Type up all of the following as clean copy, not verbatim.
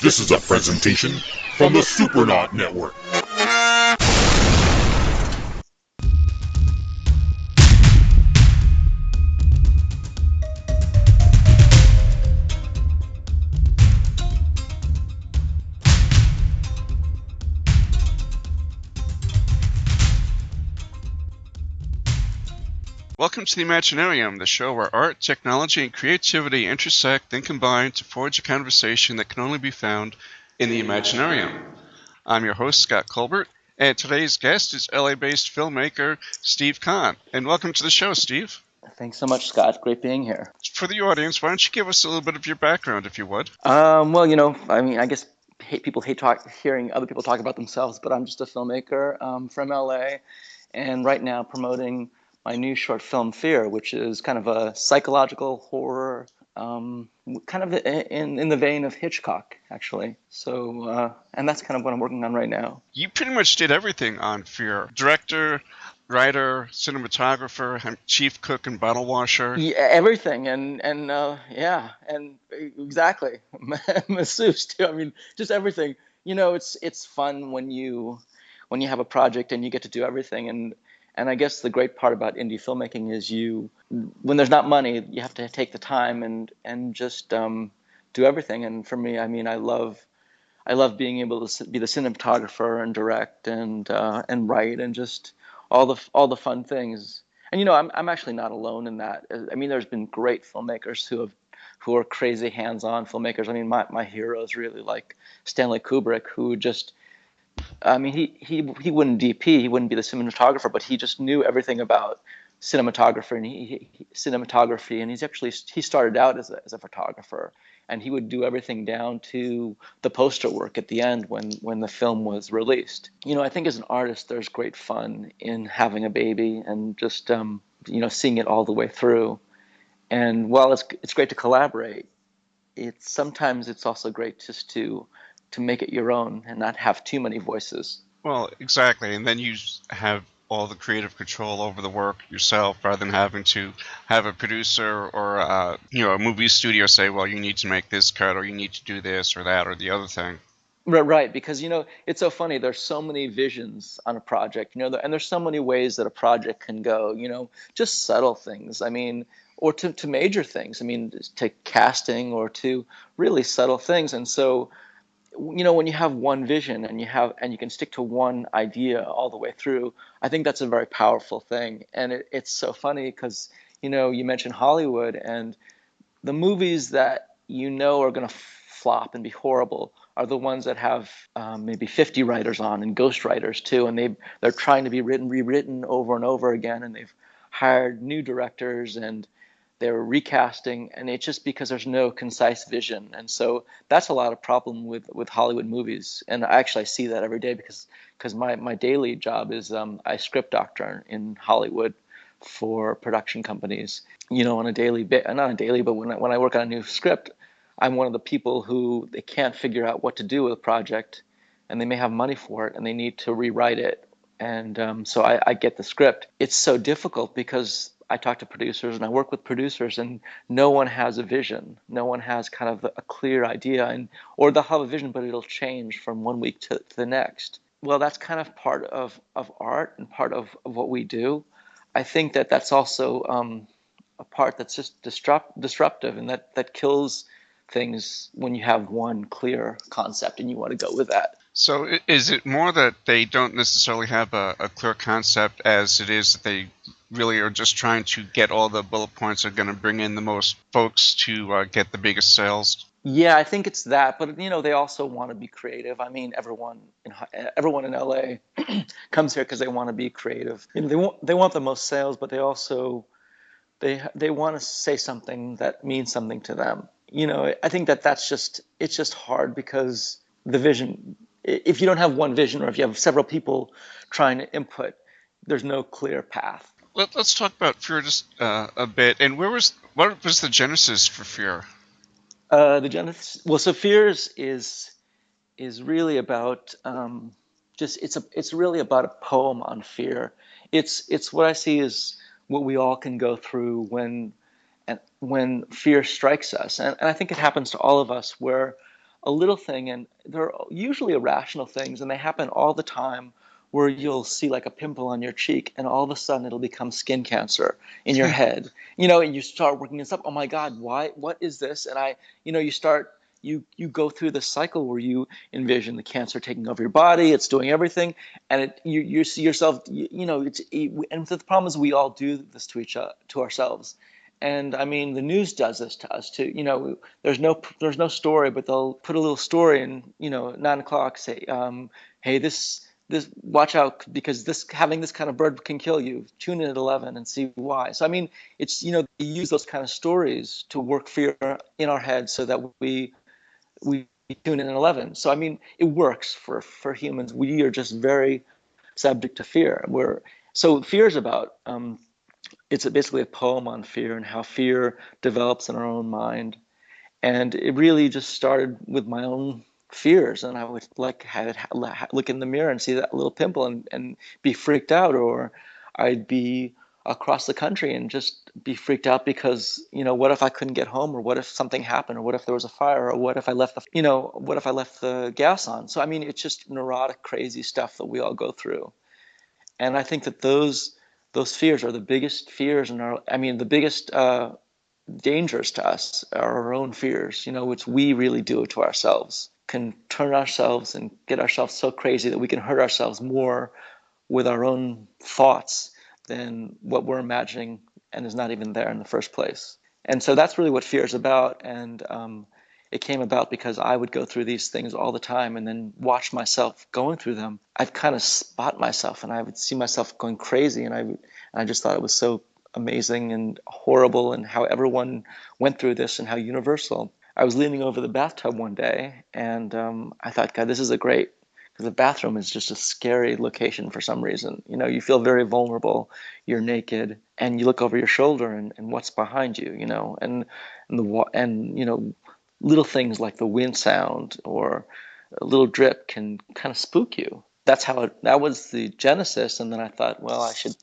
This is a presentation from the Supernaut Network. Welcome to the Imaginarium, the show where art, technology, and creativity intersect and combine to forge a conversation that can only be found in the Imaginarium. I'm your host, Scott Colbert, and today's guest is LA-based filmmaker Steve Kahn. And welcome to the show, Steve. Thanks so much, Scott. Great being here. For the audience, why don't you give us a little bit of your background, if you would? I guess people hate hearing other people talk about themselves, but I'm just a filmmaker from LA, and right now promoting my new short film Fear, which is kind of a psychological horror, kind of in the vein of Hitchcock, actually. So, and that's kind of what I'm working on right now. You pretty much did everything on Fear. Director, writer, cinematographer, chief cook, and bottle washer. Yeah, everything, and exactly, masseuse too. I mean, just everything. You know, it's fun when you have a project and you get to do everything. And I guess the great part about indie filmmaking is when there's not money, you have to take the time and just do everything. And for me, I mean, I love being able to be the cinematographer and direct and write and just all the fun things. And I'm actually not alone in that. I mean, there's been great filmmakers who are crazy hands-on filmmakers. I mean, my heroes really like Stanley Kubrick, who just, I mean, he wouldn't DP, he wouldn't be the cinematographer, but he just knew everything about cinematography, and cinematography, and he started out as a photographer, and he would do everything down to the poster work at the end when the film was released. I think as an artist, there's great fun in having a baby and just seeing it all the way through. And while it's great to collaborate, sometimes it's also great just to make it your own and not have too many voices. Well, exactly. And then you have all the creative control over the work yourself rather than having to have a producer or a movie studio say, well, you need to make this cut or you need to do this or that or the other thing. Right, because it's so funny. There's so many visions on a project, and there's so many ways that a project can go. Just subtle things. I mean, or to major things. I mean, to casting or to really subtle things. And so, when you have one vision and you can stick to one idea all the way through, I think that's a very powerful thing. And it's so funny because you mentioned Hollywood, and the movies that are going to flop and be horrible are the ones that have maybe 50 writers on and ghostwriters too, and they're trying to be rewritten over and over again, and they've hired new directors and they're recasting, and it's just because there's no concise vision. And so that's a lot of problem with Hollywood movies. And I see that every day because my daily job is I script doctor in Hollywood for production companies. On a daily not a daily, but when I work on a new script, I'm one of the people who they can't figure out what to do with a project, and they may have money for it and they need to rewrite it. And so I get the script. It's so difficult because I talk to producers and I work with producers, and no one has a vision. No one has kind of a clear idea, or they'll have a vision, but it'll change from one week to the next. Well, that's kind of part of art and part of what we do. I think that's also a part that's just disruptive, and that kills things when you have one clear concept and you want to go with that. So is it more that they don't necessarily have a clear concept as it is that they really are just trying to get all the bullet points that are going to bring in the most folks to get the biggest sales? Yeah, I think it's that, but they also want to be creative. I mean, everyone in LA comes here because they want to be creative. They want the most sales, but they also they want to say something that means something to them. I think it's just hard because the vision, if you don't have one vision, or if you have several people trying to input, there's no clear path. Let's talk about Fear just a bit. And what was the genesis for Fear? The genesis, well, so Fears is really about it's really about a poem on fear. It's what I see as what we all can go through when fear strikes us, and I think it happens to all of us, where a little thing, and they're usually irrational things, and they happen all the time, where you'll see like a pimple on your cheek, and all of a sudden it'll become skin cancer in your head. And you start working this up. Oh my God, why? What is this? And you start. You go through this cycle where you envision the cancer taking over your body. It's doing everything, and you see yourself. And the problem is we all do this to ourselves. And I mean, the news does this to us too. There's no story, but they'll put a little story in, 9 o'clock, say, hey, this watch out, because this having this kind of bird can kill you. Tune in at 11 and see why. So I mean, it's they use those kind of stories to work fear in our heads so that we tune in at 11. So I mean, it works for humans. We are just very subject to fear. So fear is about it's basically a poem on fear and how fear develops in our own mind. And it really just started with my own fears, and I would like have it look in the mirror and see that little pimple and be freaked out, or I'd be across the country and just be freaked out because what if I couldn't get home, or what if something happened, or what if there was a fire, or what if I left the gas on. So I mean, it's just neurotic, crazy stuff that we all go through. And I think that those fears are the biggest fears in our, I mean, the biggest dangers to us are our own fears, which we really do it to ourselves, can turn ourselves and get ourselves so crazy that we can hurt ourselves more with our own thoughts than what we're imagining and is not even there in the first place. And so that's really what fear is about. And it came about because I would go through these things all the time and then watch myself going through them. I'd kind of spot myself and I would see myself going crazy. And I just thought it was so amazing and horrible, and how everyone went through this and how universal. I was leaning over the bathtub one day, and I thought, God, this is because the bathroom is just a scary location for some reason. You feel very vulnerable. You're naked, and you look over your shoulder, and what's behind you, and little things like the wind sound or a little drip can kind of spook you. That was the genesis. And then I thought, well, I should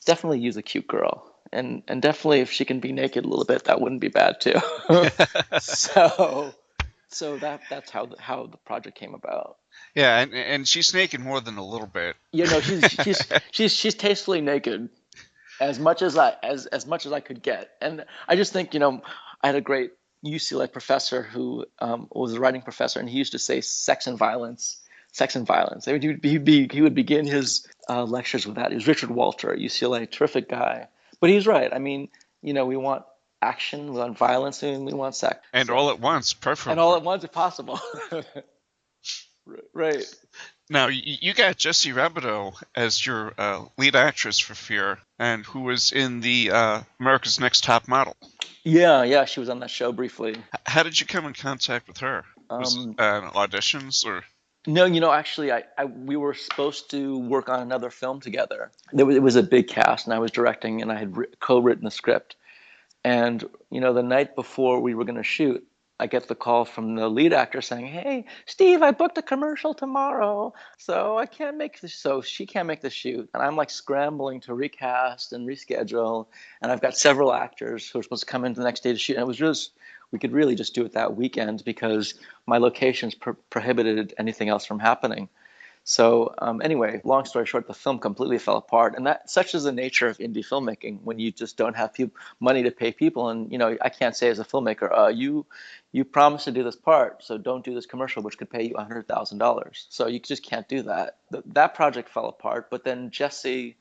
definitely use a cute girl. And definitely if she can be naked a little bit, that wouldn't be bad too. so that's how the project came about. Yeah, and she's naked more than a little bit. She's tastefully naked, as much as I could get. And I just think, I had a great UCLA professor who was a writing professor, and he used to say sex and violence. I mean, he would begin his lectures with that. He was Richard Walter at UCLA, terrific guy. But he's right. I mean, we want action, we want violence, and we want sex. And all at once, preferably. And all at once if possible. Right. Now, you got Jessie Rabideau as your lead actress for Fear, and who was in the America's Next Top Model. Yeah, she was on that show briefly. How did you come in contact with her? Was it auditions or? No, actually, we were supposed to work on another film together. It was a big cast, and I was directing, and I had co-written the script. And the night before we were going to shoot, I get the call from the lead actor saying, "Hey, Steve, I booked a commercial tomorrow, so I can't make this. So she can't make the shoot." And I'm like scrambling to recast and reschedule. And I've got several actors who are supposed to come in the next day to shoot. And it was just, we could really just do it that weekend because my locations prohibited anything else from happening. So anyway, long story short, the film completely fell apart, and such is the nature of indie filmmaking when you just don't have money to pay people. And I can't say as a filmmaker, you promised to do this part, so don't do this commercial, which could pay you $100,000. So you just can't do that. That project fell apart. But then Jessie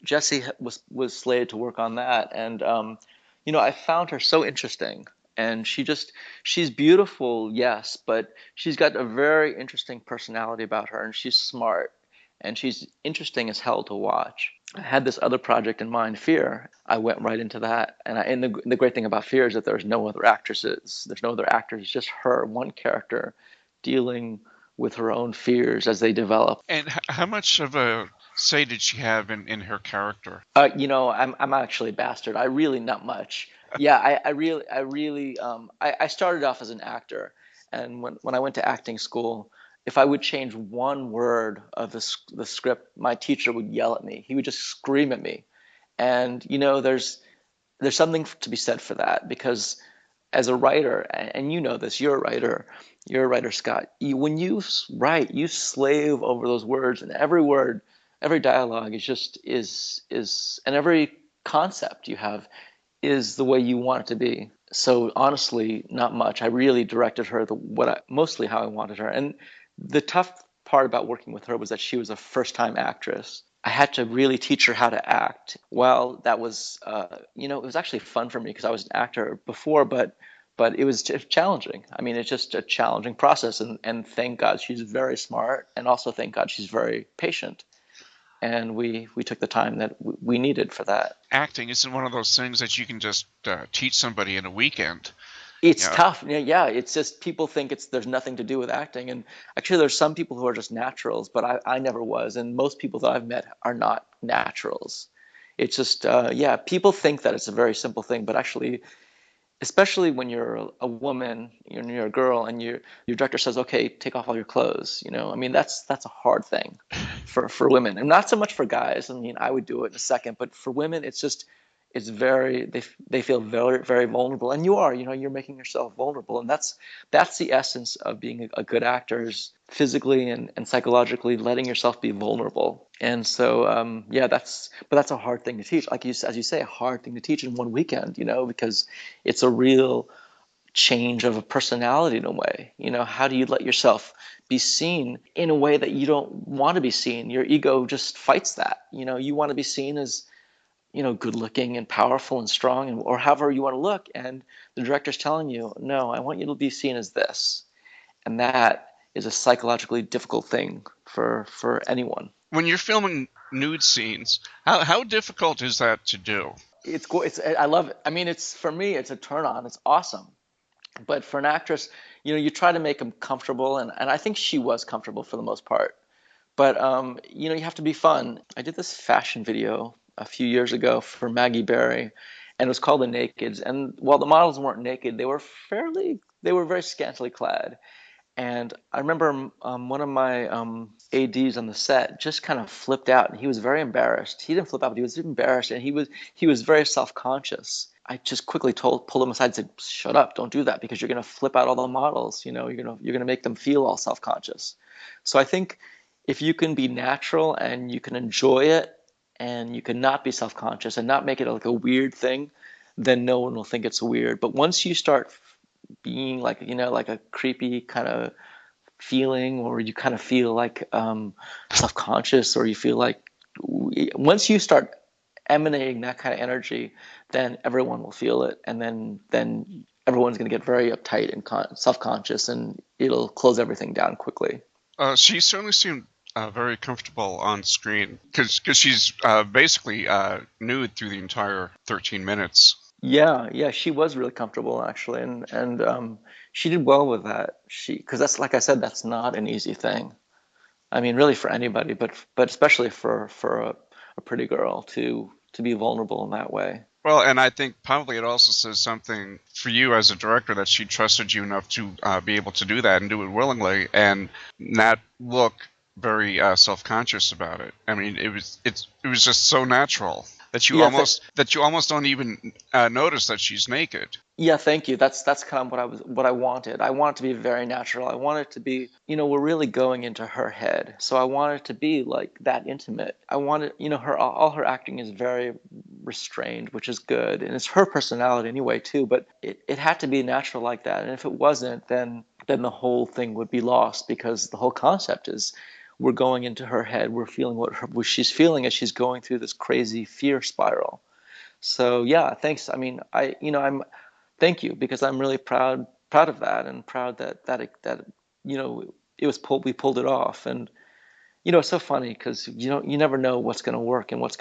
was slated to work on that, and I found her so interesting. And she's beautiful, yes, but she's got a very interesting personality about her, and she's smart, and she's interesting as hell to watch. I had this other project in mind, Fear. I went right into that, and the great thing about Fear is that there's no other actresses, there's no other actors, it's just her, one character, dealing with her own fears as they develop. And how much of a say did she have in her character? I'm actually a bastard. I really not much. Yeah, I started off as an actor, and when I went to acting school, if I would change one word of the script, my teacher would yell at me. He would just scream at me, and there's something to be said for that, because as a writer, and you know this, you're a writer, Scott. When you write, you slave over those words, and every word, every dialogue and every concept you have is the way you want it to be. So honestly, not much. I really directed her mostly how I wanted her. And the tough part about working with her was that she was a first-time actress. I had to really teach her how to act. Well, that was, it was actually fun for me because I was an actor before, but it was challenging. I mean, it's just a challenging process, and thank God she's very smart, and also thank God she's very patient. And we took the time that we needed for that. Acting isn't one of those things that you can just teach somebody in a weekend. It's Yeah. tough. Yeah, it's just people think there's nothing to do with acting, and actually there's some people who are just naturals, but I never was, and most people that I've met are not naturals. It's just people think that it's a very simple thing, but actually, especially when you're a woman, you're a girl, and your director says, okay, take off all your clothes. I mean, that's a hard thing for women, and not so much for guys. I mean, I would do it in a second, but for women, it's very they feel very, very vulnerable, and you're making yourself vulnerable, and that's the essence of being a good actor, is physically and psychologically letting yourself be vulnerable. And so that's a hard thing to teach, as you say, a hard thing to teach in one weekend, because it's a real change of a personality in a way. How do you let yourself be seen in a way that you don't want to be seen? Your ego just fights that. You want to be seen as good looking and powerful and strong, or however you want to look. And the director's telling you, no, I want you to be seen as this. And that is a psychologically difficult thing for anyone. When you're filming nude scenes, how difficult is that to do? I love it. I mean, for me, it's a turn on. It's awesome. But for an actress, you try to make them comfortable. And I think she was comfortable for the most part. But you have to be fun. I did this fashion video a few years ago for Maggie Berry, and it was called The Nakeds. And while the models weren't naked, they were very scantily clad. And I remember one of my ADs on the set just kind of flipped out, and he was very embarrassed. He didn't flip out, but he was embarrassed, and he was very self-conscious. I just quickly pulled him aside and said, "Shut up! Don't do that, because you're going to flip out all the models. You're gonna make them feel all self-conscious." So I think if you can be natural and you can enjoy it, and you can not be self-conscious and not make it like a weird thing, then no one will think it's weird. But once you start being like a creepy kind of feeling, or you kind of feel like self-conscious, or you feel like, once you start emanating that kind of energy, then everyone will feel it, and then everyone's going to get very uptight and self-conscious, and it'll close everything down quickly. She certainly seemed very comfortable on screen because she's basically nude through the entire 13 minutes. Yeah, she was really comfortable, actually, and she did well with that. Because that's, like I said, that's not an easy thing. I mean, really for anybody, but especially for a pretty girl to be vulnerable in that way. Well, and I think probably it also says something for you as a director that she trusted you enough to be able to do that and do it willingly and not look very self-conscious about it. I mean, it was just so natural that you Yeah, almost don't even notice that she's naked. yeah, thank you. That's kind of what I wanted. I want it to be very natural. I want it to be, we're really going into her head. So I want it to be like that intimate. I want it, all her acting is very restrained, which is good. And it's her personality anyway, too, but it had to be natural like that. And if it wasn't, then the whole thing would be lost, because the whole concept is we're going into her head. We're feeling what she's feeling as she's going through this crazy fear spiral. So yeah, thanks. I mean, thank you, because I'm really proud of that, and proud that we pulled it off. And it's so funny because you never know what's going to work and what's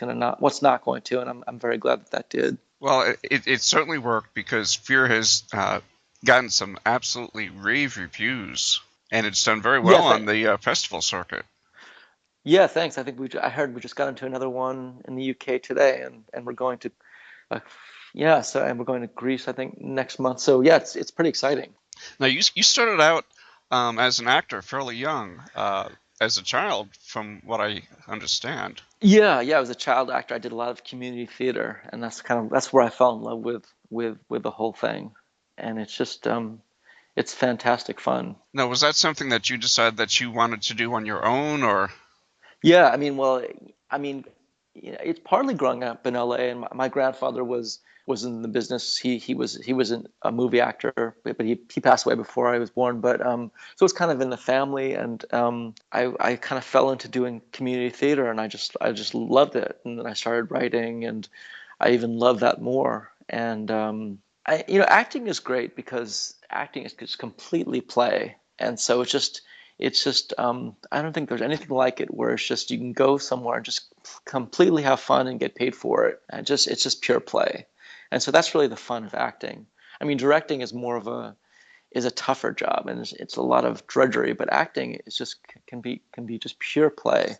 not going to, and I'm very glad that did. Well, it certainly worked because Fear has gotten some absolutely rave reviews, and it's done very Yeah, well on the festival circuit. yeah, thanks. I heard we just got into another one in the UK today, and we're going to uh, and we're going to Greece, I think, next month. So yeah, it's pretty exciting. Now, you started out as an actor fairly young, as a child, from what I understand. Yeah, I was a child actor. I did a lot of community theater, and that's where I fell in love with the whole thing. and it's just it's fantastic fun. Now, was that something that you decided that you wanted to do on your own, or? Yeah, I mean, well, I mean, it's partly growing up in LA, and my grandfather was in the business. He was a movie actor, but he passed away before I was born. But so it's kind of in the family, and I kind of fell into doing community theater, and I just loved it, and then I started writing, and I even love that more. And acting is great because acting is just completely play, and so it's just I don't think there's anything like it where it's just you can go somewhere and just completely have fun and get paid for it, and just it's just pure play, and so that's really the fun of acting. I mean, directing is a tougher job, and it's a lot of drudgery, but acting is just can be just pure play,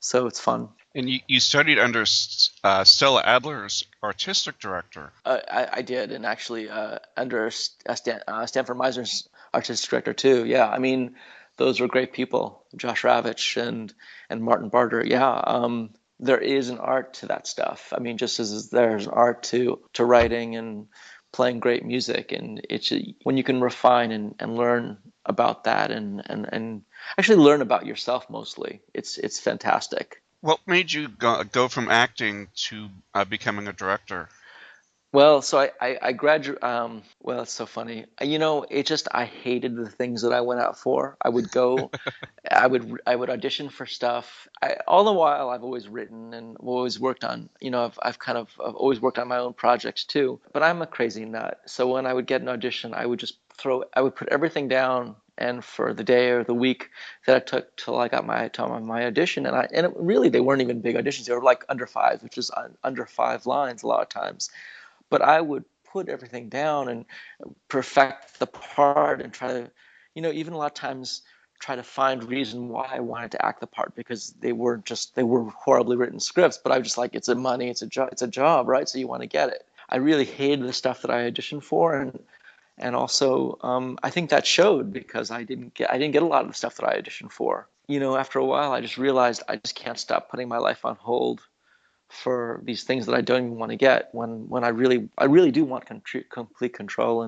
so it's fun. And you studied under Stella Adler as artistic director. I did, and actually under Stanford Meisner's artistic director too. Yeah, I mean, those were great people, Josh Ravitch and Martin Barter. Yeah, there is an art to that stuff. I mean, just as there's an art to writing and playing great music, and it's when you can refine and learn about that and actually learn about yourself mostly. It's fantastic. What made you go from acting to becoming a director? Well, so I graduated. Well, it's so funny. It just I hated the things that I went out for. I would go, I would audition for stuff. All the while, I've always written and always worked on. I've always worked on my own projects too. But I'm a crazy nut. So when I would get an audition, I would put everything down. And for the day or the week that I took till I got my audition, really they weren't even big auditions. They were like under fives, which is under 5 lines a lot of times, but I would put everything down and perfect the part and try to, even a lot of times try to find reason why I wanted to act the part because they were horribly written scripts, but I was just like, it's a money, it's a job, right? So you want to get it. I really hated the stuff that I auditioned for, and also I think that showed because I didn't get a lot of the stuff that I auditioned for. After a while, I just realized I just can't stop putting my life on hold for these things that I don't even want to get when I really do want complete control,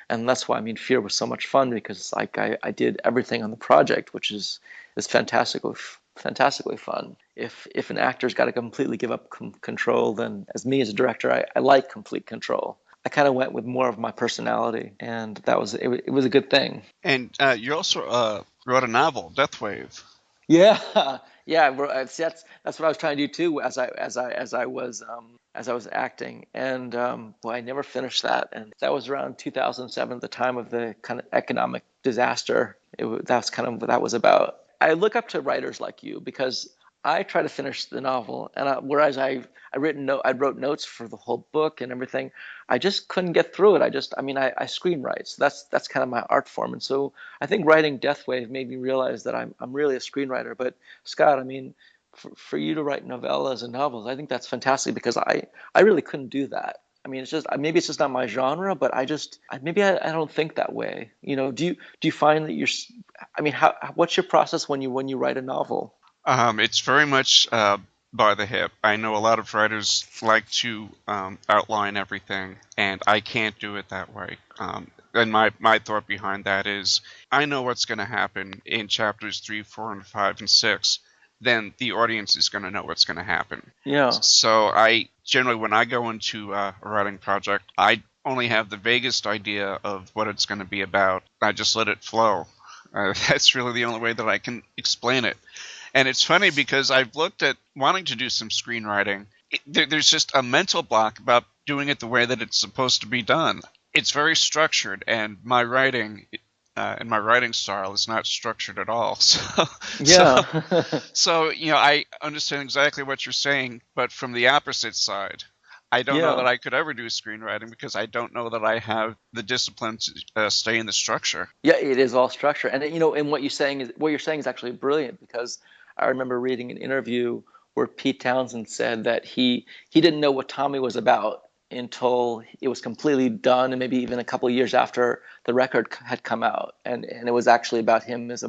and that's why, I mean, Fear was so much fun because like I did everything on the project, which is fantastically fun. If an actor's got to completely give up control, then as me as a director, I like complete control. I kind of went with more of my personality, and it was a good thing. And you also wrote a novel, Death Wave. Yeah, yeah. That's what I was trying to do too, as I was acting, and well, I never finished that, and that was around 2007, the time of the kind of economic disaster. That's kind of what that was about. I look up to writers like you because I try to finish the novel, and whereas I wrote notes for the whole book and everything, I just couldn't get through it. I screenwrite, so that's kind of my art form, and so I think writing Death Wave made me realize that I'm really a screenwriter. But Scott, I mean, for you to write novellas and novels, I think that's fantastic because I really couldn't do that. I mean, maybe it's just not my genre, but maybe I don't think that way. Do you find that I mean, what's your process when you write a novel? It's very much by the hip. I know a lot of writers like to outline everything, and I can't do it that way. And my thought behind that is I know what's going to happen in chapters 3, 4, and 5, and 6. Then the audience is going to know what's going to happen. Yeah, So I generally, when I go into a writing project, I only have the vaguest idea of what it's going to be about. I just let it flow. That's really the only way that I can explain it. And it's funny because I've looked at wanting to do some screenwriting. There's just a mental block about doing it the way that it's supposed to be done. It's very structured, and my writing and my writing style is not structured at all. So, yeah, so I understand exactly what you're saying, but from the opposite side, I don't know yeah. that I could ever do screenwriting because I don't know that I have the discipline to stay in the structure. Yeah, it is all structure, and and what you're saying is actually brilliant because I remember reading an interview where Pete Townsend said that he didn't know what Tommy was about until it was completely done, and maybe even a couple of years after the record had come out, and it was actually about him as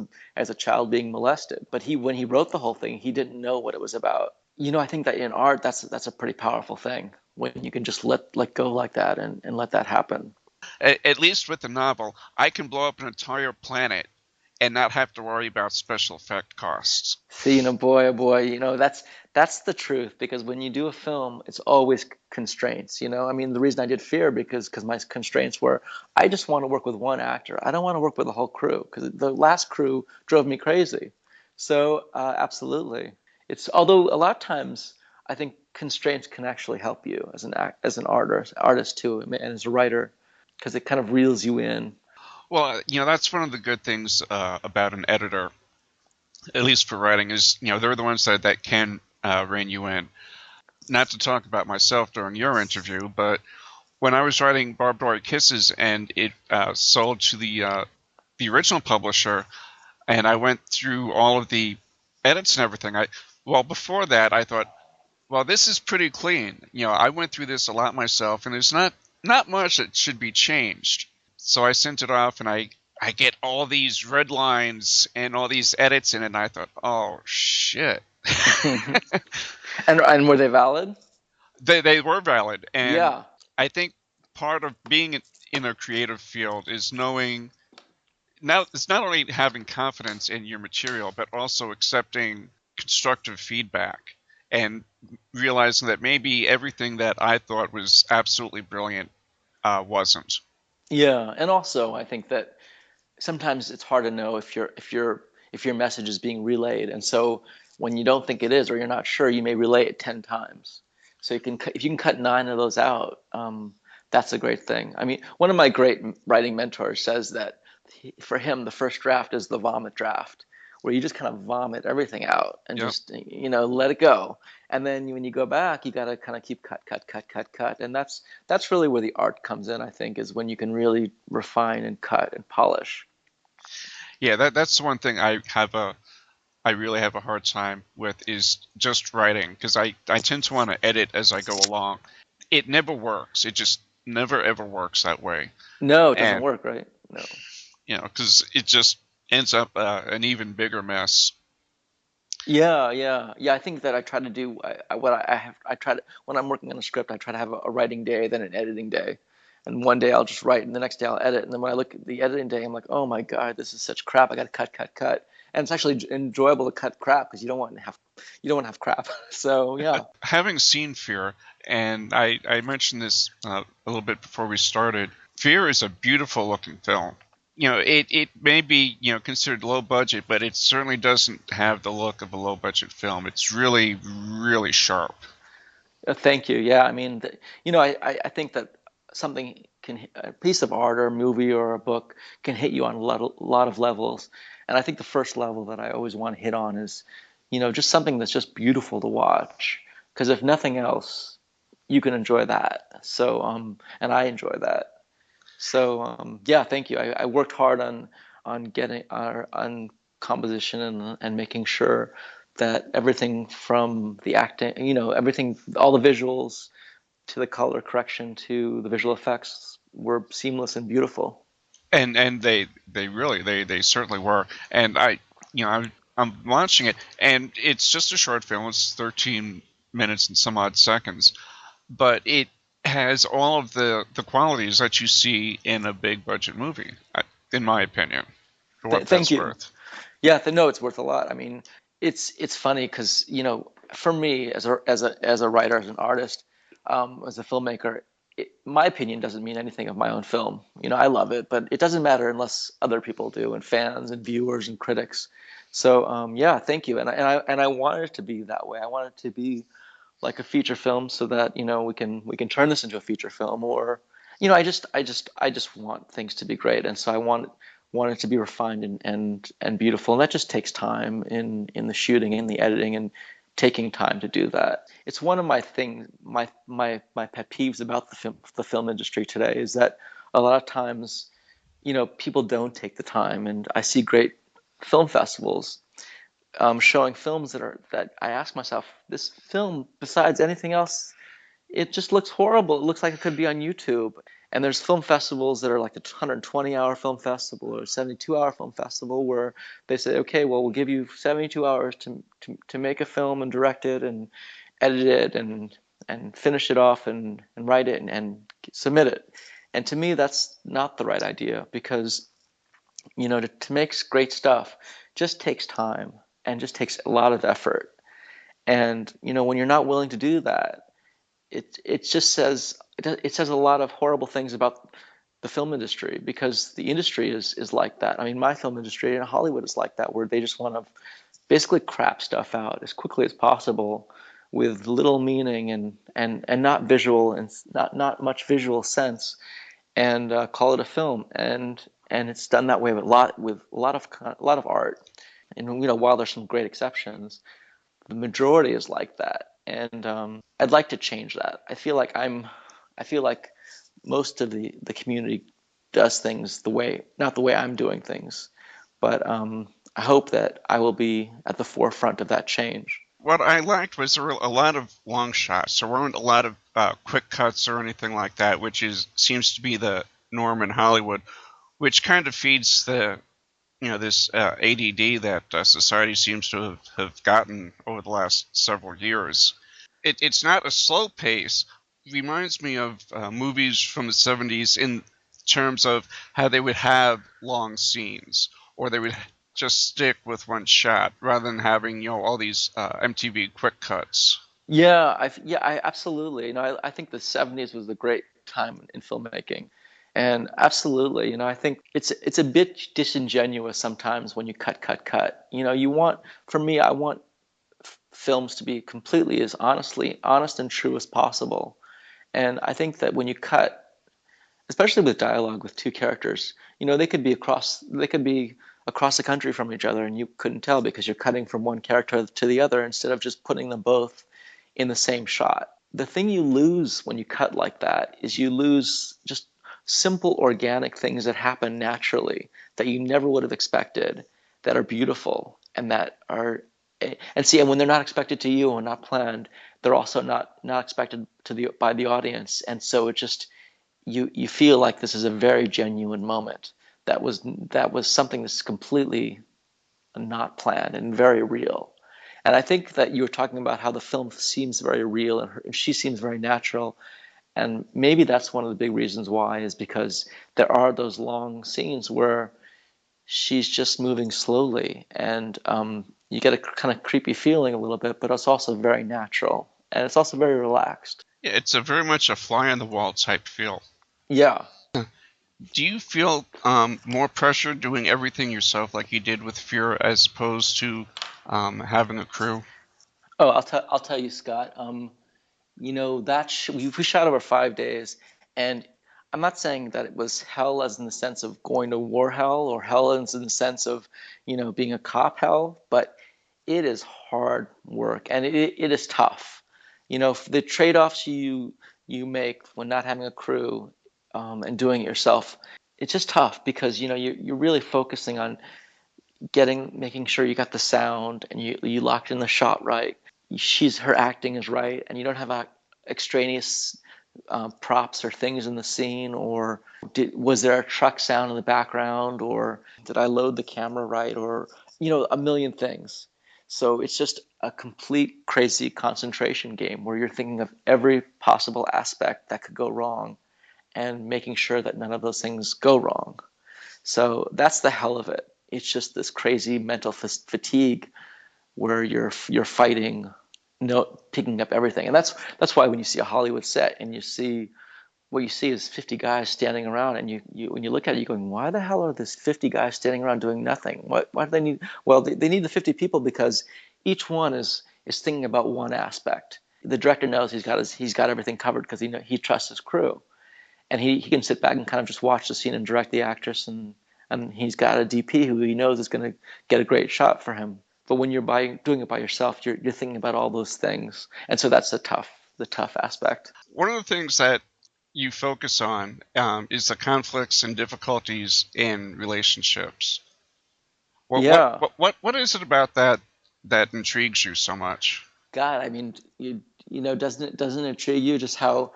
a child being molested. But when he wrote the whole thing, he didn't know what it was about. I think that in art, that's a pretty powerful thing when you can just let go like that and let that happen. At least with the novel, I can blow up an entire planet and not have to worry about special effect costs. See, boy, oh boy, that's the truth because when you do a film, it's always constraints. I mean, the reason I did Fear because my constraints were I just want to work with one actor. I don't want to work with the whole crew because the last crew drove me crazy. So absolutely, it's although a lot of times I think constraints can actually help you as an artist too, and as a writer because it kind of reels you in. Well, that's one of the good things about an editor, at least for writing, is they're the ones that can rein you in. Not to talk about myself during your interview, but when I was writing Barbed Wire Kisses and it sold to the original publisher, and I went through all of the edits and everything, before that I thought, well, this is pretty clean. I went through this a lot myself, and there's not much that should be changed. So I sent it off, and I get all these red lines and all these edits in it, and I thought, oh shit. And were they valid? They were valid, and Yeah. I think part of being in a creative field is knowing now it's not only having confidence in your material, but also accepting constructive feedback and realizing that maybe everything that I thought was absolutely brilliant wasn't. Yeah, and also I think that sometimes it's hard to know if your message is being relayed, and so when you don't think it is or you're not sure, you may relay it 10 times. So if you can cut 9 of those out, that's a great thing. I mean, one of my great writing mentors says that for him the first draft is the vomit draft, where you just kind of vomit everything out and Yep. just let it go. And then when you go back, you got to kind of keep cut, and that's really where the art comes in. I think is when you can really refine and cut and polish. Yeah, that's the one thing I really have a hard time with is just writing because I tend to want to edit as I go along. It never works. It just never ever works that way. No, it doesn't And work, right? No. because it just ends up an even bigger mess. Yeah. I think that I try to do what I have. I try to when I'm working on a script, I try to have a writing day, then an editing day, and one day I'll just write, and the next day I'll edit. And then when I look at the editing day, I'm like, oh my God, this is such crap. I got to cut. And it's actually enjoyable to cut crap because you don't want to have crap. So yeah. Having seen Fear, and I mentioned this a little bit before we started, Fear is a beautiful looking film. It may be considered low budget, but it certainly doesn't have the look of a low budget film. It's really really sharp. Thank you. Yeah, I mean, I think that a piece of art or a movie or a book can hit you on a lot of levels. And I think the first level that I always want to hit on is, just something that's just beautiful to watch. Because if nothing else, you can enjoy that. So, and I enjoy that. So, yeah, thank you. I worked hard on getting on composition and making sure that everything from the acting, everything, all the visuals to the color correction to the visual effects were seamless and beautiful. And they really they certainly were. And I'm watching it, and it's just a short film. It's 13 minutes and some odd seconds, but it has all of the qualities that you see in a big budget movie, in my opinion, for what Thank that's you. worth. Yeah, no, it's worth a lot. I mean, it's funny because for me as a writer, as an artist, as a filmmaker, my opinion doesn't mean anything of my own film. I love it, but it doesn't matter unless other people do, and fans and viewers and critics. So yeah, thank you. And I want it to be that way. I want it to be like a feature film, so that we can turn this into a feature film, or I just want things to be great, and so I want it to be refined and beautiful, and that just takes time in the shooting and the editing and taking time to do that. It's one of my things, my pet peeves about the film industry today is that a lot of times people don't take the time, and I see great film festivals showing films that I ask myself, this film, besides anything else, it just looks horrible. It looks like it could be on YouTube. And there's film festivals that are like the 120-hour film festival or 72-hour film festival where they say, okay, well, we'll give you 72 hours to make a film and direct it and edit it and finish it off and write it and submit it. And to me, that's not the right idea because, to make great stuff just takes time and just takes a lot of effort. And, when you're not willing to do that, it just says, it says a lot of horrible things about the film industry, because the industry is like that. I mean, my film industry and Hollywood is like that, where they just want to basically crap stuff out as quickly as possible with little meaning and not visual and not much visual sense, and call it a film. And it's done that way with a lot of art. And while there's some great exceptions, the majority is like that. And I'd like to change that. I feel like most of the community does things not the way I'm doing things, but I hope that I will be at the forefront of that change. What I liked was there were a lot of long shots. There weren't a lot of quick cuts or anything like that, which seems to be the norm in Hollywood, which kind of feeds this ADD that society seems to have gotten over the last several years. It's not a slow pace. It reminds me of movies from the 70s in terms of how they would have long scenes, or they would just stick with one shot rather than having all these MTV quick cuts. Yeah, I absolutely. I think the '70s was a great time in filmmaking, and absolutely, I think it's a bit disingenuous sometimes when you cut. For me, I want films to be completely as honest and true as possible. And I think that when you cut, especially with dialogue with two characters, they could be across the country from each other and you couldn't tell because you're cutting from one character to the other instead of just putting them both in the same shot. The thing you lose when you cut like that is you lose just simple organic things that happen naturally that you never would have expected, that are beautiful and that are and when they're not expected to you and not planned, they're also not expected by the audience. And so it just you feel like this is a very genuine moment that was something that's completely not planned and very real. And I think that you were talking about how the film seems very real and she seems very natural. And maybe that's one of the big reasons why, is because there are those long scenes where she's just moving slowly, and you get a kind of creepy feeling a little bit, but it's also very natural and it's also very relaxed. Yeah, it's a very much a fly on the wall type feel. Yeah. Do you feel more pressure doing everything yourself like you did with Fear as opposed to having a crew? Oh, I'll tell you, Scott. We shot over 5 days, and I'm not saying that it was hell as in the sense of going to war hell, or hell as in the sense of being a cop hell, but it is hard work and it is tough. The trade-offs you make when not having a crew, and doing it yourself, it's just tough because you're really focusing on making sure you got the sound and you locked in the shot right. Her acting is right, and you don't have extraneous props or things in the scene, or was there a truck sound in the background, or did I load the camera right, or a million things. So it's just a complete crazy concentration game where you're thinking of every possible aspect that could go wrong and making sure that none of those things go wrong. So that's the hell of it. It's just this crazy mental fatigue where you're fighting, picking up everything. And that's why when you see a Hollywood set and what you see is 50 guys standing around, and you when you look at it, you're going, why the hell are these 50 guys standing around doing nothing? Why do they need? Well, they need the 50 people because each one is thinking about one aspect. The director knows he's got everything covered because he trusts his crew, and he can sit back and kind of just watch the scene and direct the actress, and he's got a DP who he knows is going to get a great shot for him. But when you're doing it by yourself, you're thinking about all those things, and so that's the tough aspect. One of the things that you focus on is the conflicts and difficulties in relationships. Yeah. What is it about that intrigues you so much? God, I mean, doesn't it intrigue you just how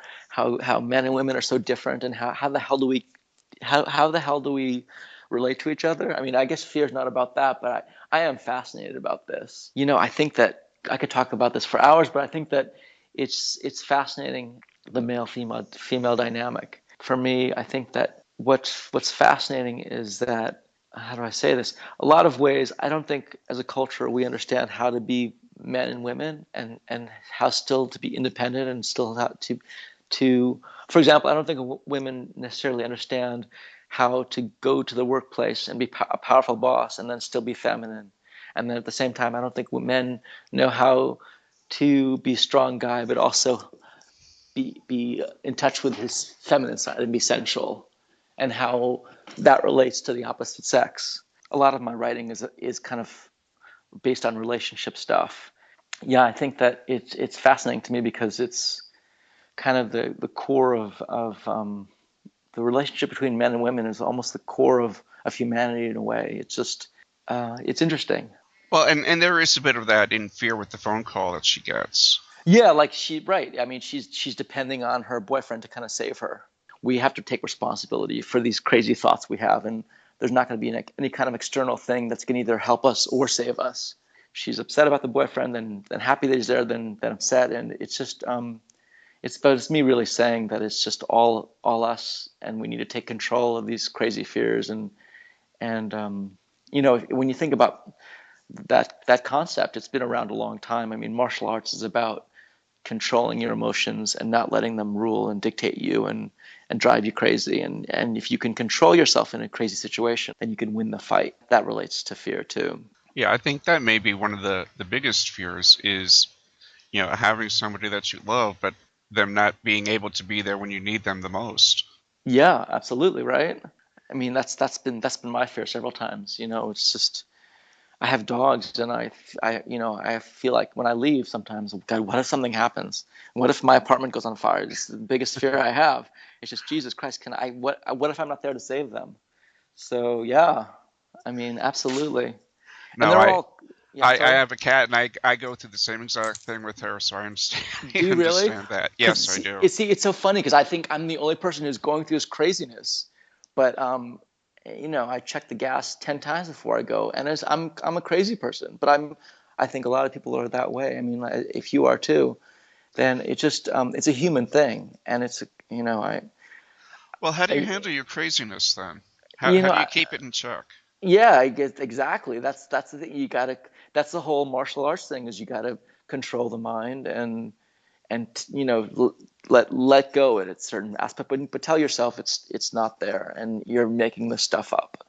men and women are so different, and how the hell do we relate to each other? I mean, I guess fear is not about that, but I am fascinated about this. I think that I could talk about this for hours, but I think that it's fascinating, the male female dynamic. For me, I think that what's fascinating is that, how do I say this? A lot of ways, I don't think as a culture we understand how to be men and women, and how still to be independent, and still how to for example, I don't think women necessarily understand how to go to the workplace and be a powerful boss and then still be feminine. And then at the same time, I don't think men know how to be a strong guy, but also be in touch with his feminine side and be sensual, and how that relates to the opposite sex. A lot of my writing is kind of based on relationship stuff. Yeah, I think that it's fascinating to me because it's kind of the core of the relationship between men and women is almost the core of humanity in a way. It's just it's interesting. Well, and there is a bit of that in Fear with the phone call that she gets. Yeah, like right. I mean, she's depending on her boyfriend to kind of save her. We have to take responsibility for these crazy thoughts we have, and there's not going to be any kind of external thing that's going to either help us or save us. She's upset about the boyfriend, then happy that he's there, then upset, and it's just it's me really saying that it's just all us, and we need to take control of these crazy fears, and when you think about that concept, it's been around a long time. I mean, martial arts is about controlling your emotions and not letting them rule and dictate you and drive you crazy. And if you can control yourself in a crazy situation, then you can win the fight. That relates to fear too. Yeah, I think that may be one of the biggest fears is, having somebody that you love, but them not being able to be there when you need them the most. Yeah, absolutely, right. I mean, that's been my fear several times. It's just I have dogs, and I feel like when I leave sometimes, God, what if something happens? What if my apartment goes on fire? It's the biggest fear I have. It's just, Jesus Christ, what if I'm not there to save them? So yeah, I mean, absolutely. And No, they're I all, yeah, I'm I, I sorry. have a cat, and I go through the same exact thing with her, so I understand. Do I you really? understand that. Because Yes, I do. it's so funny because I think I'm the only person who's going through this craziness. But I check the gas 10 times before I go, and I'm a crazy person. But I think a lot of people are that way. I mean, if you are too, then it's a human thing, and I Well, how do you I handle your craziness then? you How know do you I, keep it in check? Yeah, I guess exactly. That's the thing. That's the whole martial arts thing, is you gotta control the mind, and let go at a certain aspect, but tell yourself it's not there, and you're making this stuff up.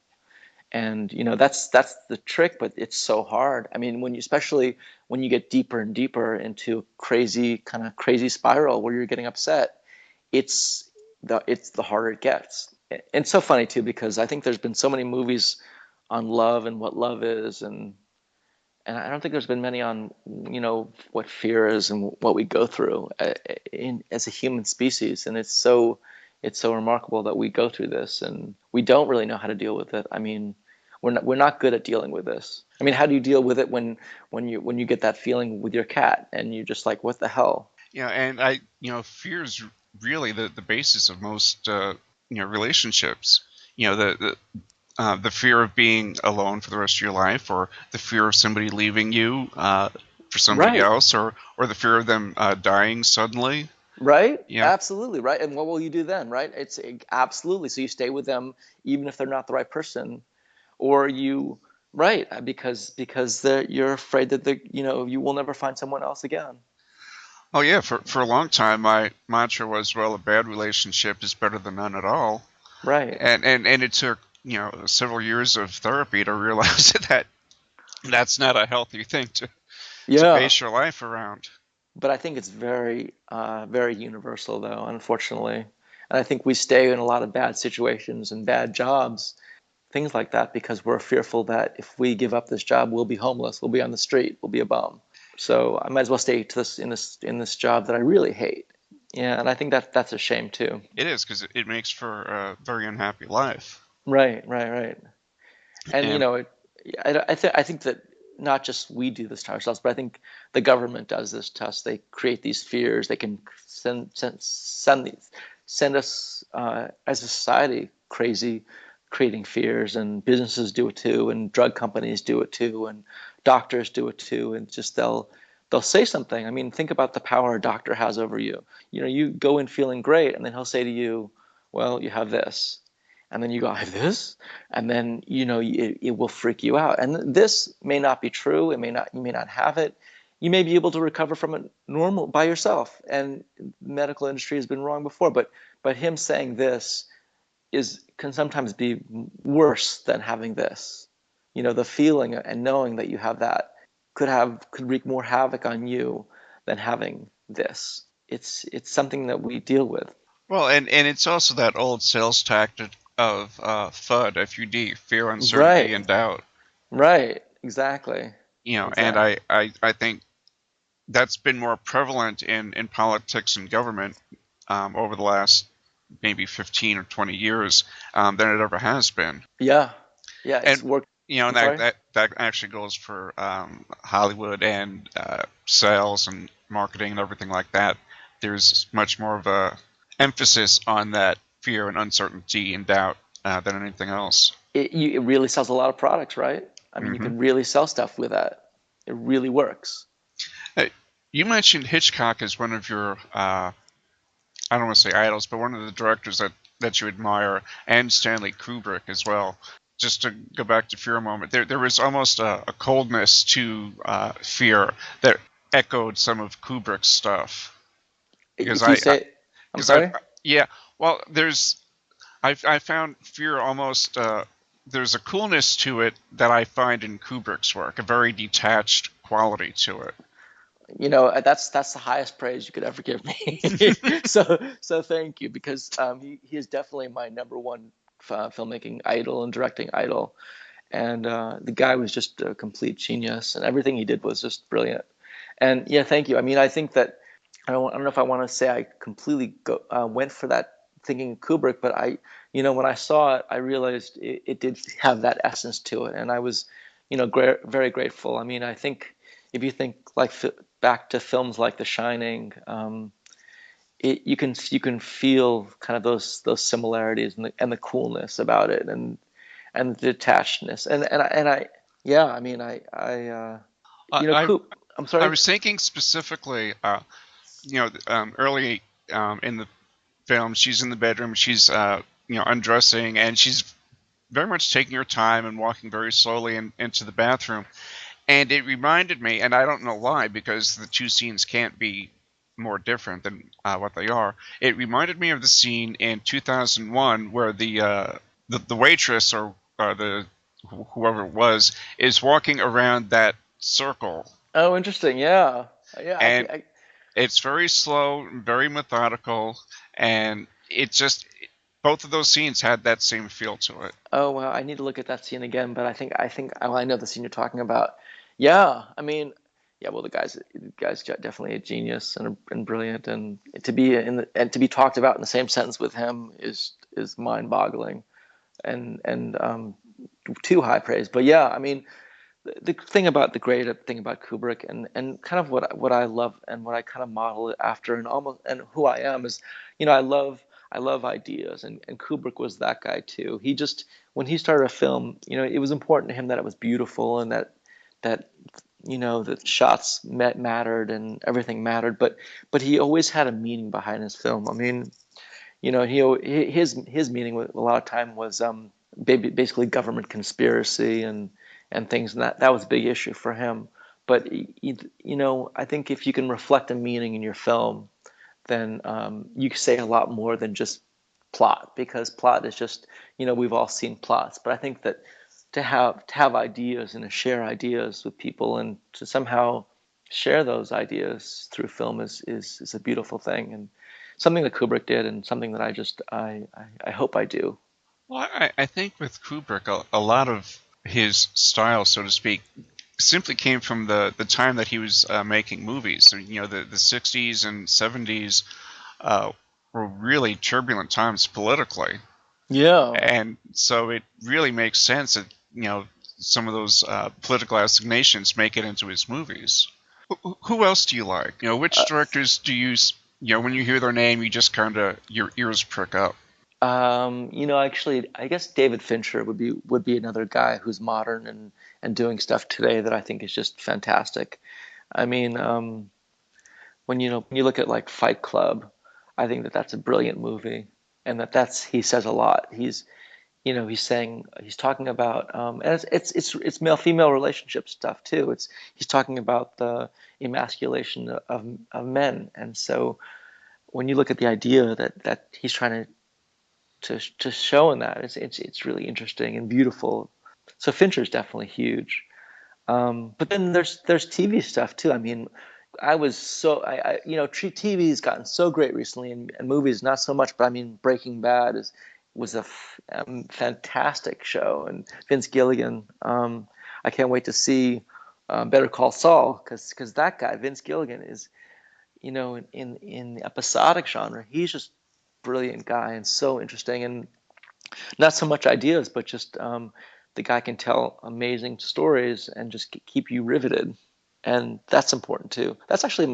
And that's the trick, but it's so hard. I mean, especially when you get deeper and deeper into crazy spiral where you're getting upset, it's the harder it gets. And it's so funny too, because I think there's been so many movies on love and what love is, and I don't think there's been many on what fear is and what we go through as a human species. And it's so remarkable that we go through this and we don't really know how to deal with it. I mean, we're not good at dealing with this. I mean, how do you deal with it when you get that feeling with your cat and you're just like, what the hell? Yeah, and fear is really the basis of most relationships. The fear of being alone for the rest of your life, or the fear of somebody leaving you for somebody Right. else, or the fear of them dying suddenly. Right? Yeah. Absolutely, right. And what will you do then, right? Absolutely. So you stay with them even if they're not the right person, or you, right, because you're afraid that you will never find someone else again. Oh yeah. For a long time, my mantra was, well, a bad relationship is better than none at all. Right. And it took several years of therapy to realize that that's not a healthy thing to Yeah. base your life around. But I think it's very universal, though, unfortunately. And I think we stay in a lot of bad situations and bad jobs, things like that, because we're fearful that if we give up this job, we'll be homeless, we'll be on the street, we'll be a bum. So I might as well stay to this job that I really hate. Yeah, and I think that's a shame too. It is, because it makes for a very unhappy life. Right, right, right. And And I think that not just we do this to ourselves, but I think the government does this to us. They create these fears. They can send us as a society crazy, creating fears, and businesses do it too, and drug companies do it too, and doctors do it too, and just they'll say something. I mean, think about the power a doctor has over you. You go in feeling great, and then he'll say to you, well, you have this, and then you go, I have this, and then it will freak you out. And this may not be true. You may not have it. You may be able to recover from it normal by yourself. And the medical industry has been wrong before, but him saying this can sometimes be worse than having this. The feeling and knowing that you have that could wreak more havoc on you than having this. It's something that we deal with. Well, and it's also that old sales tactic of FUD, FUD, fear, uncertainty, Right, and doubt. right, exactly, And exactly. I think that's been more prevalent in politics and government over the last maybe 15 or 20 years than it ever has been. Yeah, yeah, it's And worked. and I'm sorry. that actually goes for Hollywood and sales and marketing and everything like that. There's much more of a emphasis on that fear and uncertainty and doubt than anything else. It really sells a lot of products, right? I mean, you Hmm. can really sell stuff with that. It really works. You mentioned Hitchcock as one of your I don't want to say idols, but one of the directors that you admire, and Stanley Kubrick as well. Just to go back to Fear a moment, there was almost a coldness to Fear that echoed some of Kubrick's stuff. Because If you say, I'm because I, sorry. yeah, well, I found Fear almost there's a coolness to it that I find in Kubrick's work, a very detached quality to it. That's the highest praise you could ever give me. So thank you, because he is definitely my number one filmmaking idol and directing idol, and the guy was just a complete genius, and everything he did was just brilliant. And yeah, thank you. I mean, I think that I don't know if I want to say I completely went for that thinking Kubrick, but when I saw it, I realized it did have that essence to it, and I was, very grateful. I mean, I think if you think like back to films like The Shining, you can feel kind of those similarities and the coolness about it, and the detachedness, and I yeah, I mean, I I'm I sorry. was thinking specifically, early in the film, she's in the bedroom, she's undressing, and she's very much taking her time and walking very slowly into the bathroom. And it reminded me, and I don't know why, because the two scenes can't be more different than what they are. It reminded me of the scene in 2001 where the waitress or the whoever it was is walking around that circle, Oh, interesting. Yeah, yeah. and it's very slow, very methodical, and it just both of those scenes had that same feel to it. Oh, well, I need to look at that scene again, but I think well, I know the scene you're talking about. Yeah, I mean, yeah. Well, the guy's definitely a genius and brilliant, and to be talked about in the same sentence with him is mind-boggling, and too high praise. But yeah, I mean, the great thing about Kubrick, and kind of what I love and what I kind of model it after, and who I am is, I love ideas, and Kubrick was that guy too. He just, when he started a film, it was important to him that it was beautiful, and that the shots mattered and everything mattered, but he always had a meaning behind his film. I mean, his meaning a lot of time was basically government conspiracy and things, and that was a big issue for him. But I think if you can reflect a meaning in your film, then you can say a lot more than just plot, because plot is just, we've all seen plots. But I think that to have ideas and to share ideas with people and to somehow share those ideas through film is a beautiful thing, and something that Kubrick did, and something that I hope I do. Well, I think with Kubrick, a lot of his style, so to speak, simply came from the time that he was making movies. So, the 60s and 70s were really turbulent times politically. Yeah. And so it really makes sense that, some of those political assignations make it into his movies. Who else do you like? Which directors do when you hear their name, you just kind of, your ears prick up? Actually, I guess David Fincher would be another guy who's modern and doing stuff today that I think is just fantastic. I mean, when you look at like Fight Club, I think that that's a brilliant movie, and he says a lot. He's talking about, and it's male female relationship stuff too. He's talking about the emasculation of men, and so when you look at the idea that he's trying to show in that, it's really interesting and beautiful. So Fincher's definitely huge. But then there's TV stuff too. I mean, I was so I TV's gotten so great recently, and movies not so much. But I mean, Breaking Bad was a fantastic show, and Vince Gilligan. I can't wait to see Better Call Saul, because that guy Vince Gilligan is, in the episodic genre, he's just brilliant guy and so interesting, and not so much ideas, but just the guy can tell amazing stories and just keep you riveted, and that's important too. That's actually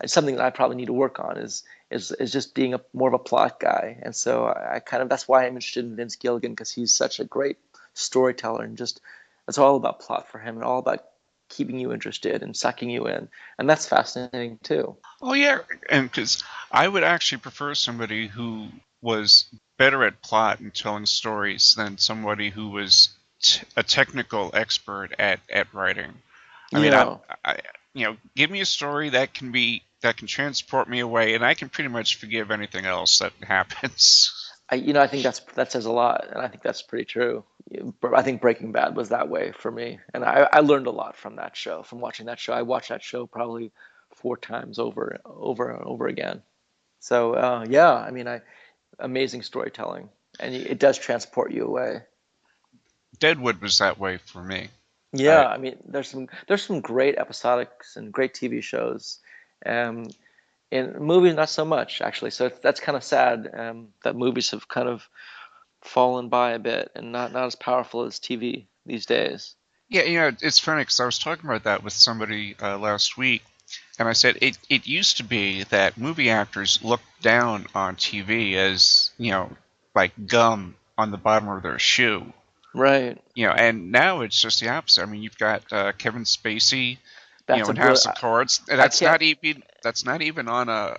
something that I probably need to work on is just being more of a plot guy, and so I kind of, that's why I'm interested in Vince Gilligan, because he's such a great storyteller, and just it's all about plot for him and all about keeping you interested and sucking you in, and that's fascinating too. Oh yeah, and because I would actually prefer somebody who was better at plot and telling stories than somebody who was a technical expert at writing. I mean, Yeah. I give me a story that can transport me away, and I can pretty much forgive anything else that happens. I think that says a lot, and I think that's pretty true. But I think Breaking Bad was that way for me, and I learned a lot from that show, from watching that show. I watched that show probably 4 times over and over again. So yeah, I mean, amazing storytelling, and it does transport you away. Deadwood was that way for me. Yeah, I mean, there's some great episodics and great TV shows. Um, in movies, not so much actually. So that's kind of sad, that movies have kind of fallen by a bit and not as powerful as TV these days. Yeah, it's funny because I was talking about that with somebody last week, and I said it used to be that movie actors looked down on TV as, like gum on the bottom of their shoe. Right. And now it's just the opposite. I mean, you've got Kevin Spacey, That's a in House brilliant. of Cards. I That's can't. not even on a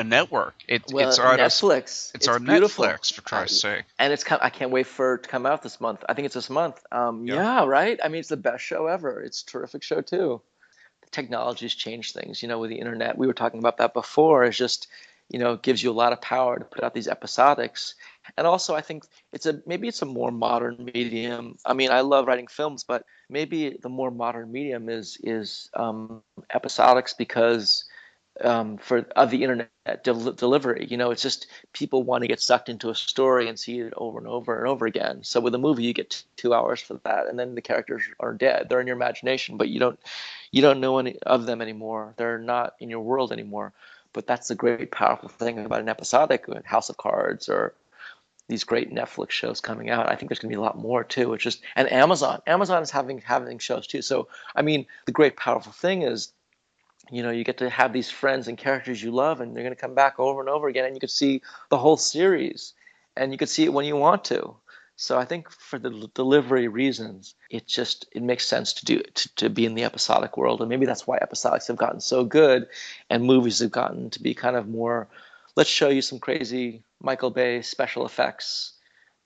network. Well, Netflix. It's It's on beautiful. Netflix, for Christ's sake. And I can't wait for it to come out this month. I think it's this month. Yeah. Yeah, right. I mean, it's the best show ever. It's a terrific show too. The technology's changed things. With the internet, we were talking about that before. It's just, gives you a lot of power to put out these episodics. And also, I think maybe it's a more modern medium. I mean, I love writing films, but maybe the more modern medium is episodics, because for of the internet delivery. It's just people want to get sucked into a story and see it over and over and over again. So with a movie, you get 2 hours for that, and then the characters are dead. They're in your imagination, but you don't know any of them anymore. They're not in your world anymore. But that's the great, powerful thing about an episodic, House of Cards, or these great Netflix shows coming out. I think there's going to be a lot more too. It's just, and Amazon is having shows too. So I mean, the great, powerful thing is, you get to have these friends and characters you love, and they're going to come back over and over again, and you could see the whole series, and you could see it when you want to. So I think for the delivery reasons, it makes sense to be in the episodic world, and maybe that's why episodics have gotten so good, and movies have gotten to be kind of more, let's show you some crazy Michael Bay special effects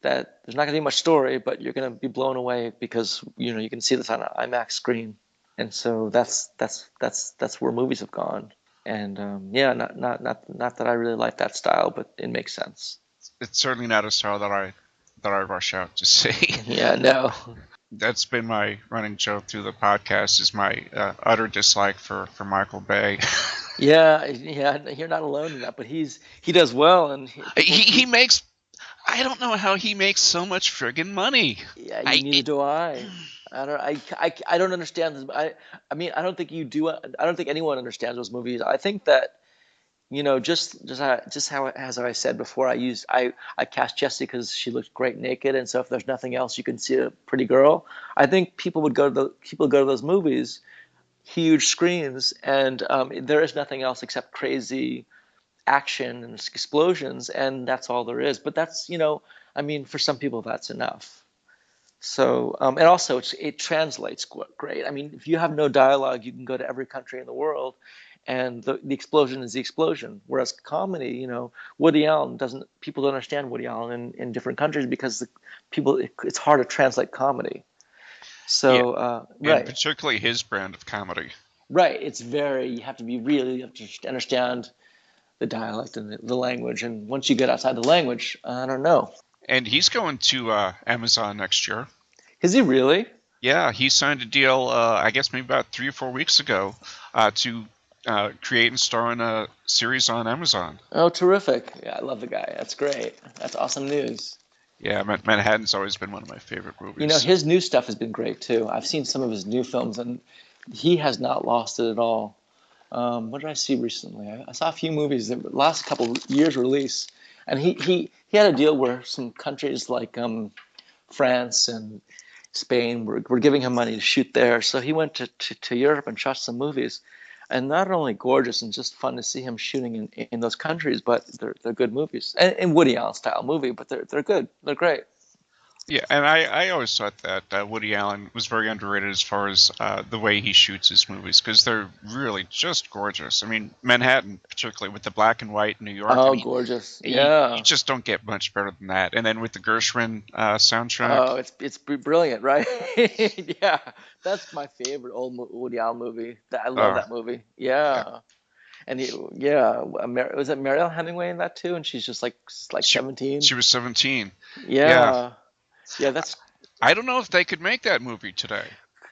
that there's not going to be much story, but you're going to be blown away because you can see this on an IMAX screen. And so that's where movies have gone. And yeah, not that I really like that style, but it makes sense. It's certainly not a style that I rush out to see. Yeah, no. That's been my running joke through the podcast, is my utter dislike for Michael Bay. Yeah, you're not alone in that, but he does well, and he makes. I don't know how he makes so much friggin' money. Yeah, neither do I. I don't understand this. I mean, I don't think you do. I don't think anyone understands those movies. I think that, just how, as I said before, I cast Jessie because she looked great naked, and so if there's nothing else, you can see a pretty girl. I think people go to those movies, huge screens, and there is nothing else except crazy action and explosions, and that's all there is. But that's, I mean, for some people that's enough. So, and also it translates great. I mean, if you have no dialogue, you can go to every country in the world, and the explosion is the explosion. Whereas comedy, Woody Allen people don't understand Woody Allen in different countries because it's hard to translate comedy. Yeah, So, and right, particularly his brand of comedy. right. You have to you have to understand the dialect and the language. And once you get outside the language, I don't know. And he's going to Amazon next year. Is he really? Yeah, he signed a deal, I guess maybe about 3 or 4 weeks ago, to create and star in a series on Amazon. Oh, terrific. Yeah, I love the guy. That's great. That's awesome news. Yeah, Manhattan's always been one of my favorite movies. His new stuff has been great too. I've seen some of his new films, and he has not lost it at all. What did I see recently? I saw a few movies that last couple years release, and he had a deal where some countries like France and Spain were giving him money to shoot there. So he went to Europe and shot some movies, and not only gorgeous and just fun to see him shooting in those countries, but they're good movies, and Woody Allen style movie, but they're good. They're great. Yeah, and I always thought that Woody Allen was very underrated as far as the way he shoots his movies, because they're really just gorgeous. I mean, Manhattan, particularly with the black and white New York, I Oh, mean, gorgeous. you Yeah. just don't get much better than that. And then with the Gershwin soundtrack, Oh, it's brilliant, right? Yeah, that's my favorite old Woody Allen movie. I love uh, that movie. yeah, Yeah, and yeah, was it Mariel Hemingway in that too? And she's just like she 17. she was 17. Yeah, Yeah, yeah, that's I don't know if they could make that movie today.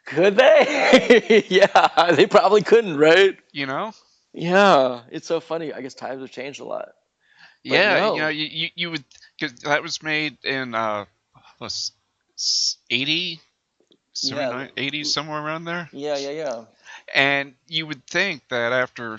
could they? Yeah, they probably couldn't, right? You know? Yeah, it's so funny. I guess times have changed a lot, but Yeah, no. you would, because that was made in was 80, Yeah, 79, 80, somewhere around there. yeah. And you would think that after,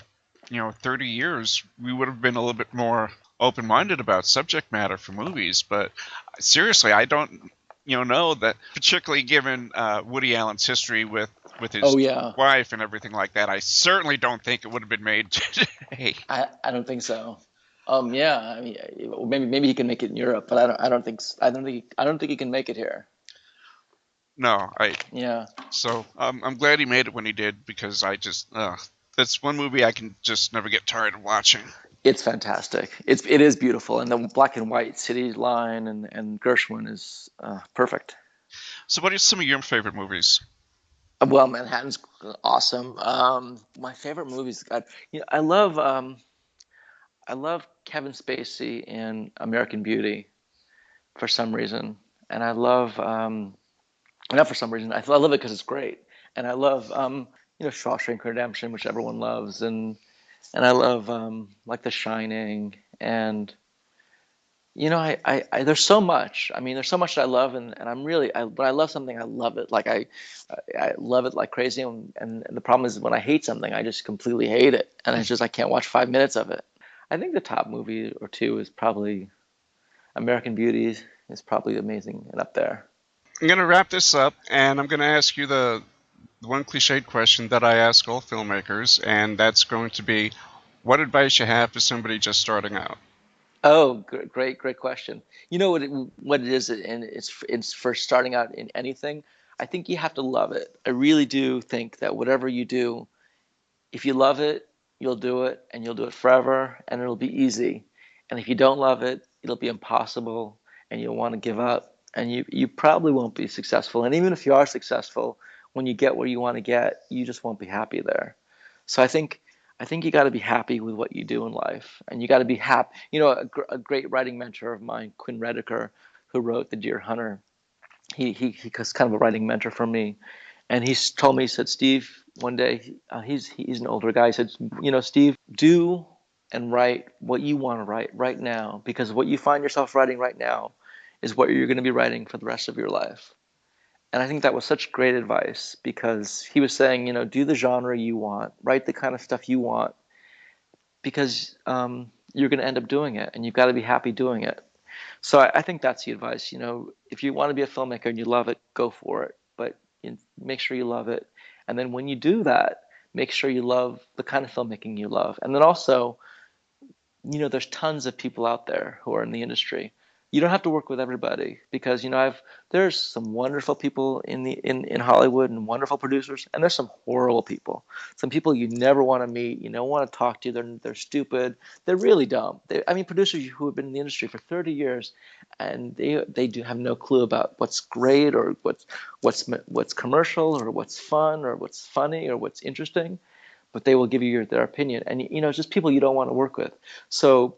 30 years, we would have been a little bit more open-minded about subject matter for movies. But seriously, I don't, know that, particularly given Woody Allen's history with his Oh yeah. wife and everything like that, I certainly don't think it would have been made today. I don't think so. Yeah, I mean, maybe he can make it in Europe, but I don't think he can make it here. No, Yeah, so I'm glad he made it when he did, because that's one movie I can just never get tired of watching. it's fantastic. It is beautiful, and the black and white city line and Gershwin is perfect. So what are some of your favorite movies? Well, Manhattan's awesome. My favorite movies, God, I love Kevin Spacey in American Beauty for some reason, and I love not for some reason. I love it because it's great, and I love Shawshank Redemption, which everyone loves, and I love like The Shining, and there's so much. I mean, there's so much that I love, and when I love something, I love it. Like I love it like crazy, and the problem is when I hate something, I just completely hate it, and it's just I can't watch 5 minutes of it. I think the top movie or two is probably American Beauty is probably amazing and up there. I'm going to wrap this up, and I'm going to ask you the one cliched question that I ask all filmmakers, and that's going to be, what advice you have for somebody just starting out? Oh, great question. You know what it is, and it's for starting out in anything. I think you have to love it. I really do think that whatever you do, if you love it, you'll do it, and you'll do it forever, and it'll be easy. And if you don't love it, it'll be impossible, and you'll want to give up, and you probably won't be successful. And even if you are successful, when you get where you want to get, you just won't be happy there. So I think you got to be happy with what you do in life, and you got to be happy. A great writing mentor of mine, Quinn Rediker, who wrote The Deer Hunter. He was kind of a writing mentor for me, and told me, he said, Steve, one day, he's an older guy. He said, Steve, do and write what you want to write right now, because what you find yourself writing right now is what you're going to be writing for the rest of your life. And I think that was such great advice, because he was saying, do the genre you want, write the kind of stuff you want, because you're going to end up doing it, and you've got to be happy doing it. So I think that's the advice. If you want to be a filmmaker and you love it, go for it. But make sure you love it. And then when you do that, make sure you love the kind of filmmaking you love. And then also, there's tons of people out there who are in the industry. you don't have to work with everybody because there's some wonderful people in Hollywood and wonderful producers, and there's some horrible people. Some people you never want to meet, you don't want to talk to. They're stupid. They're really dumb. I mean, producers who have been in the industry for 30 years, and they do have no clue about what's great or what's commercial or what's fun or what's funny or what's interesting, but they will give you their opinion, and it's just people you don't want to work with. So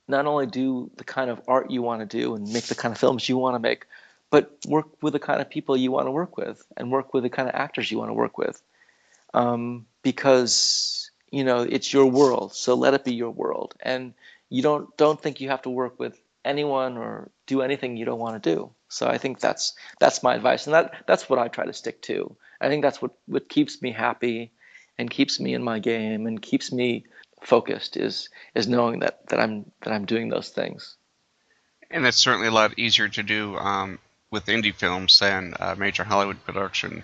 not only do the kind of art you want to do and make the kind of films you want to make, but work with the kind of people you want to work with and work with the kind of actors you want to work with. Because it's your world, so let it be your world, and you don't think you have to work with anyone or do anything you don't want to do. So I think that's my advice, and that's what I try to stick to. I think that's what keeps me happy and keeps me in my game and keeps me focused is knowing that I'm doing those things. And that's certainly a lot easier to do with indie films than major Hollywood production.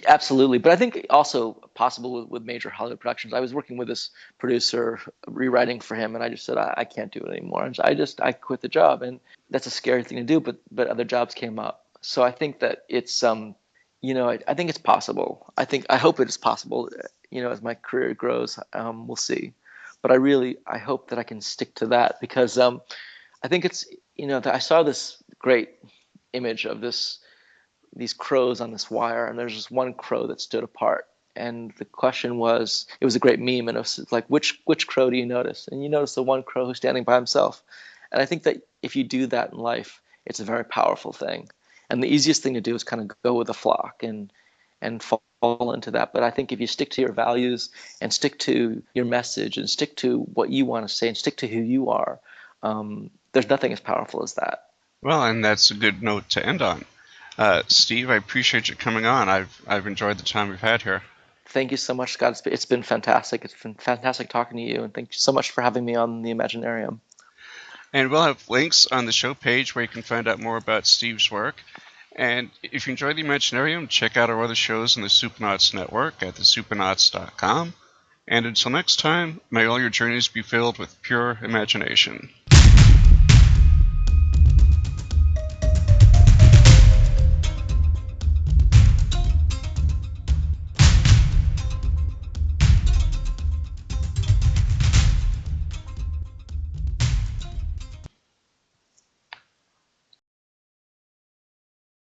Absolutely, but I think also possible with major Hollywood productions. I was working with this producer, rewriting for him, and I just said I can't do it anymore. And so I quit the job, and that's a scary thing to do. But other jobs came up, so I think that it's I think it's possible. I hope it is possible. As my career grows, we'll see. But I hope that I can stick to that because I think it's that I saw this great image of these crows on this wire, and there's just one crow that stood apart. And the question was, it was a great meme, and it was like, which crow do you notice? And you notice the one crow who's standing by himself. And I think that if you do that in life, it's a very powerful thing. And the easiest thing to do is kind of go with the flock and fall into that. But I think if you stick to your values and stick to your message and stick to what you want to say and stick to who you are, there's nothing as powerful as that. Well, and that's a good note to end on. Steve, I appreciate you coming on. I've enjoyed the time we've had here. Thank you so much, Scott. It's been fantastic. It's been fantastic talking to you, and thank you so much for having me on the Imaginarium. And we'll have links on the show page where you can find out more about Steve's work. And if you enjoy the Imaginarium, check out our other shows on the Supernauts Network at thesupernauts.com. And until next time, may all your journeys be filled with pure imagination.